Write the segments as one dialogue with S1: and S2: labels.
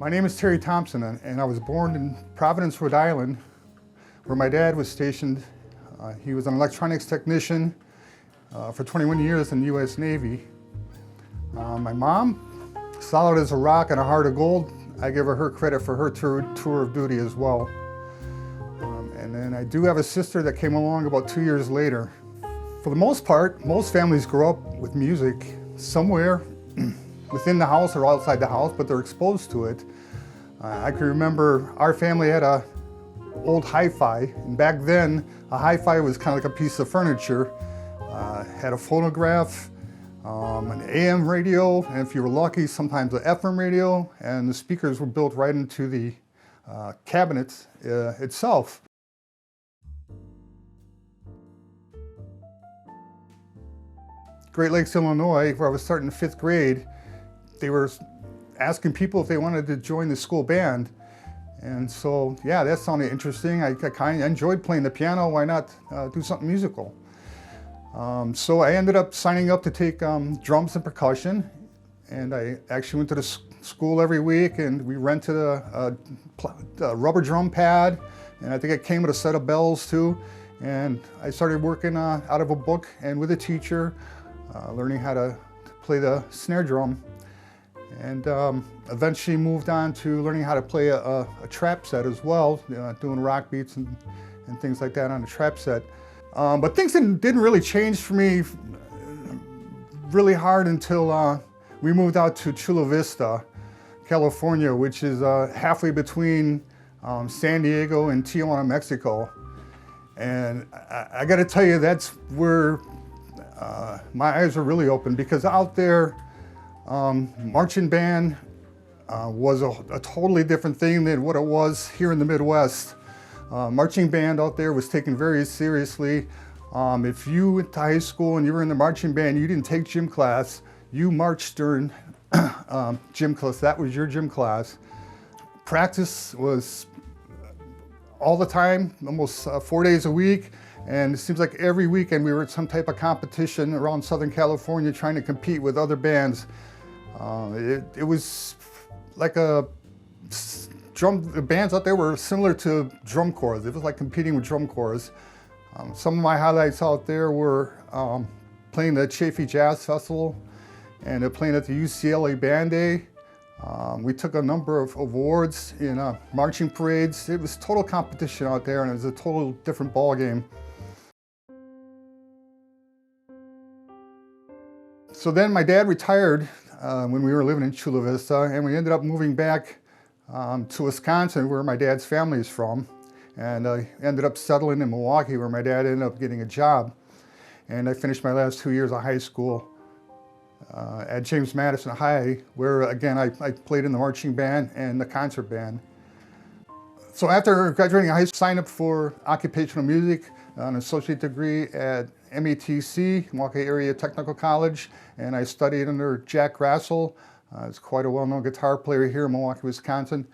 S1: My name is Terry Thompson, and I was born in Providence, Rhode Island, where my dad was stationed. He was an electronics technician for 21 years in the U.S. Navy. My mom, solid as a rock and a heart of gold. I give her credit for her tour of duty as well. And then I do have a sister that came along about 2 years later. For the most part, most families grow up with music somewhere within the house or outside the house, but they're exposed to it. I can remember our family had a old hi-fi, and back then a hi-fi was kind of like a piece of furniture. Had a phonograph, an AM radio, and if you were lucky, sometimes an FM radio, and the speakers were built right into the cabinet itself. Great Lakes, Illinois, where I was starting 5th grade, they were asking people if they wanted to join the school band. And so, yeah, that sounded interesting. I kind of enjoyed playing the piano. Why not do something musical? So I ended up signing up to take drums and percussion. And I actually went to the school every week, and we rented a rubber drum pad. And I think it came with a set of bells too. And I started working out of a book and with a teacher, learning how to play the snare drum. And eventually moved on to learning how to play a trap set as well, doing rock beats and things like that on a trap set. But things didn't really change for me really hard until we moved out to Chula Vista, California, which is halfway between San Diego and Tijuana, Mexico. And I got to tell you, that's where my eyes were really open, because out there, marching band was a totally different thing than what it was here in the Midwest. Marching band out there was taken very seriously. If you went to high school and you were in the marching band, you didn't take gym class, you marched during gym class. That was your gym class. Practice was all the time, almost 4 days a week. And it seems like every weekend we were at some type of competition around Southern California trying to compete with other bands. It was like the bands out there were similar to drum corps. It was like competing with drum corps. Some of my highlights out there were playing the Chaffee Jazz Festival and playing at the UCLA Band Day. We took a number of awards in marching parades. It was total competition out there, and it was a total different ball game. So then my dad retired when we were living in Chula Vista, and we ended up moving back to Wisconsin, where my dad's family is from. And I ended up settling in Milwaukee, where my dad ended up getting a job. And I finished my last 2 years of high school at James Madison High, where again I played in the marching band and the concert band. So after graduating high school, I signed up for occupational music, an associate degree at METC, Milwaukee Area Technical College, and I studied under Jack Grassel. He's quite a well-known guitar player here in Milwaukee, Wisconsin.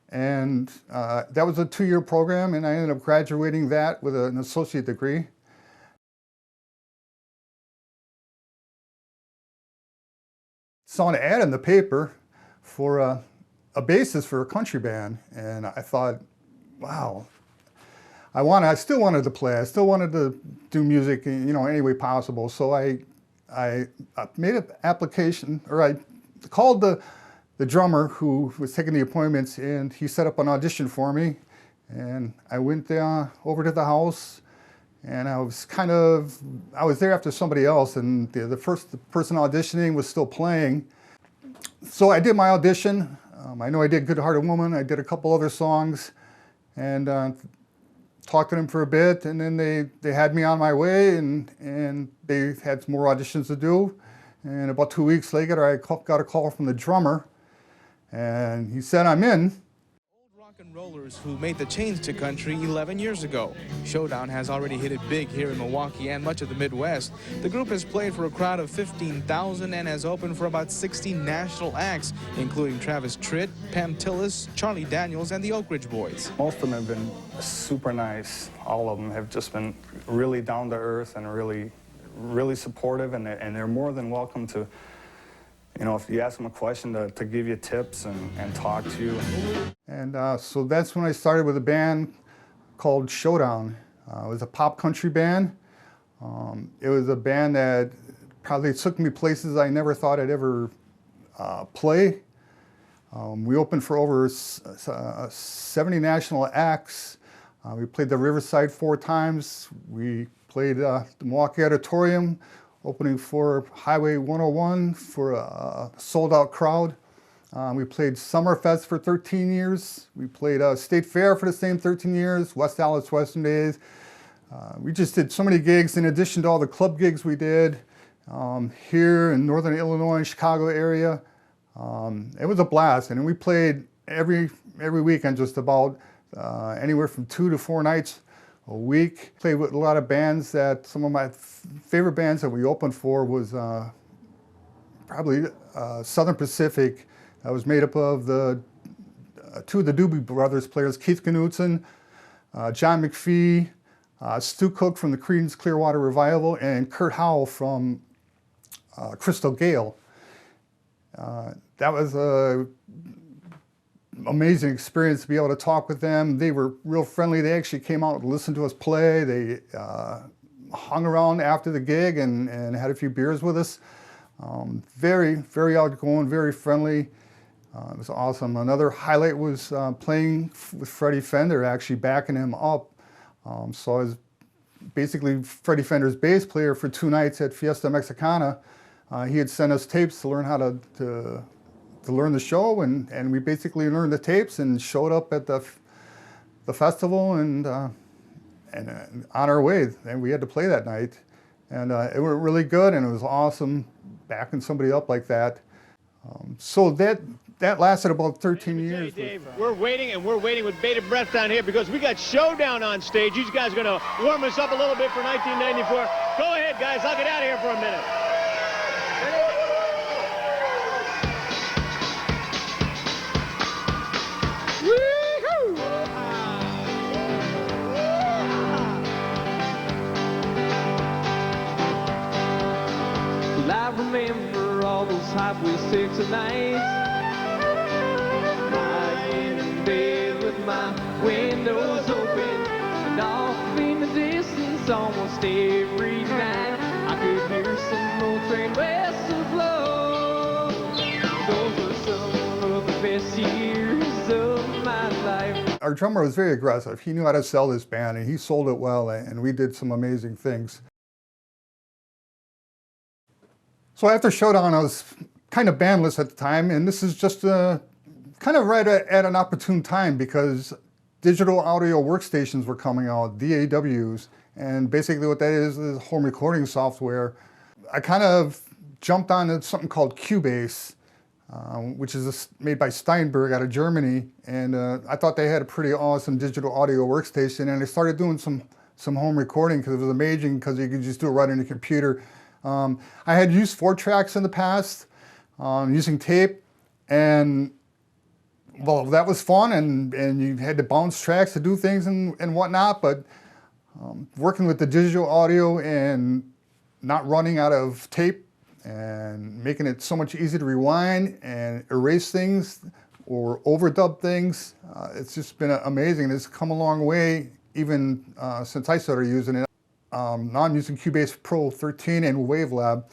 S1: And that was a 2-year program, and I ended up graduating that with an associate degree. Saw an ad in the paper for a bassist for a country band, and I thought, wow, I still wanted to play. I still wanted to do music, any way possible. So I made an application, or I called the drummer who was taking the appointments, and he set up an audition for me. And I went over to the house, and I was there after somebody else, and the first person auditioning was still playing. So I did my audition. I know I did Good Hearted Woman. I did a couple other songs, and talked to them for a bit, and then they had me on my way, and they had some more auditions to do. And about 2 weeks later, I got a call from the drummer, and he said, "I'm in."
S2: Old rock and rollers who made the change to country 11 years ago. Showdown has already hit it big here in Milwaukee and much of the Midwest. The group has played for a crowd of 15,000 and has opened for about 60 national acts, including Travis Tritt, Pam Tillis, Charlie Daniels, and the Oak Ridge Boys.
S3: Most of them have been super nice. All of them have just been really down to earth and really supportive, and they're more than welcome to You know, if you ask them a question, to give you tips and talk to you.
S1: And so that's when I started with a band called Showdown. It was a pop country band. It was a band that probably took me places I never thought I'd ever play. We opened for over 70 national acts. We played the Riverside 4 times. We played the Milwaukee Auditorium, opening for Highway 101 for a sold-out crowd. We played Summerfest for 13 years. We played State Fair for the same 13 years, West Allis Western Days. We just did so many gigs in addition to all the club gigs we did here in Northern Illinois and Chicago area. It was a blast, and we played every weekend just about, anywhere from 2 to 4 nights a week. Played with a lot of bands. That some of my favorite bands that we opened for was probably Southern Pacific. That was made up of the 2 of the Doobie Brothers players, Keith Knudsen, John McPhee, Stu Cook from the Creedence Clearwater Revival, and Kurt Howell from Crystal Gale. That was a amazing experience to be able to talk with them. They were real friendly. They actually came out and listened to us play. They hung around after the gig and had a few beers with us. Very, very outgoing, very friendly. It was awesome. Another highlight was playing with Freddie Fender, actually backing him up. So I was basically Freddie Fender's bass player for 2 nights at Fiesta Mexicana. He had sent us tapes to learn how to learn the show, and we basically learned the tapes and showed up at the festival and on our way. And we had to play that night, and it was really good, and it was awesome backing somebody up like that. So that lasted about 13 years.
S4: Dave, we're waiting with bated breath down here because we got Showdown on stage. These guys are going to warm us up a little bit for 1994. Go ahead, guys. I'll get out of here for a minute.
S5: I remember all those Highway 6 nights, lying in bed with my windows open, and off in the distance almost every night I could hear some old train whistle blow. Those were some of the best years of my life.
S1: Our drummer was very aggressive. He knew how to sell this band, and he sold it well, and we did some amazing things. So after Showdown, I was kind of bandless at the time, and this is just kind of right at an opportune time because digital audio workstations were coming out, DAWs, and basically what that is home recording software. I kind of jumped on something called Cubase, which is made by Steinberg out of Germany, and I thought they had a pretty awesome digital audio workstation, and I started doing some home recording because it was amazing because you could just do it right on your computer. I had used 4-tracks in the past, using tape, and well, that was fun, and you had to bounce tracks to do things and whatnot, but working with the digital audio and not running out of tape and making it so much easier to rewind and erase things or overdub things, it's just been amazing. It's come a long way even since I started using it. Now I'm using Cubase Pro 13 and Wavelab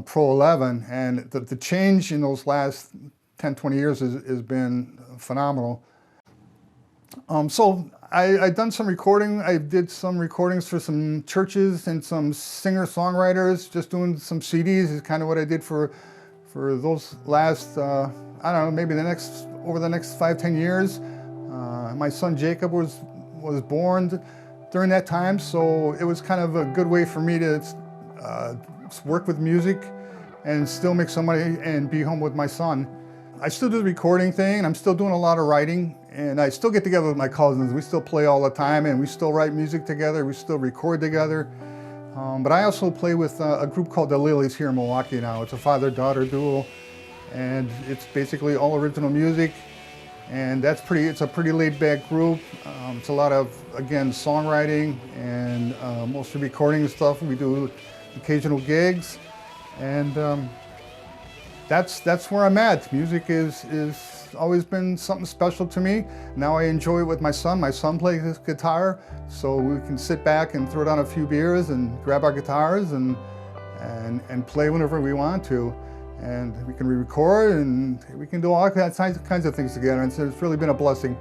S1: Pro 11, and the change in those last 10, 20 years has been phenomenal. So I've done some recording. I did some recordings for some churches and some singer-songwriters, just doing some CDs is kind of what I did for those last, I don't know, maybe over the next 5, 10 years. My son Jacob was born during that time, so it was kind of a good way for me to work with music and still make some money and be home with my son. I still do the recording thing, and I'm still doing a lot of writing, and I still get together with my cousins. We still play all the time, and we still write music together. We still record together. But I also play with a group called The Lilies here in Milwaukee now. It's a father-daughter duo, and it's basically all original music. And it's a pretty laid-back group. It's a lot of, again, songwriting and mostly recording stuff. We do occasional gigs, and that's where I'm at. Music is always been something special to me. Now I enjoy it with my son. My son plays his guitar, so we can sit back and throw down a few beers and grab our guitars and play whenever we want to. And we can re-record and we can do all kinds of things together. And so it's really been a blessing.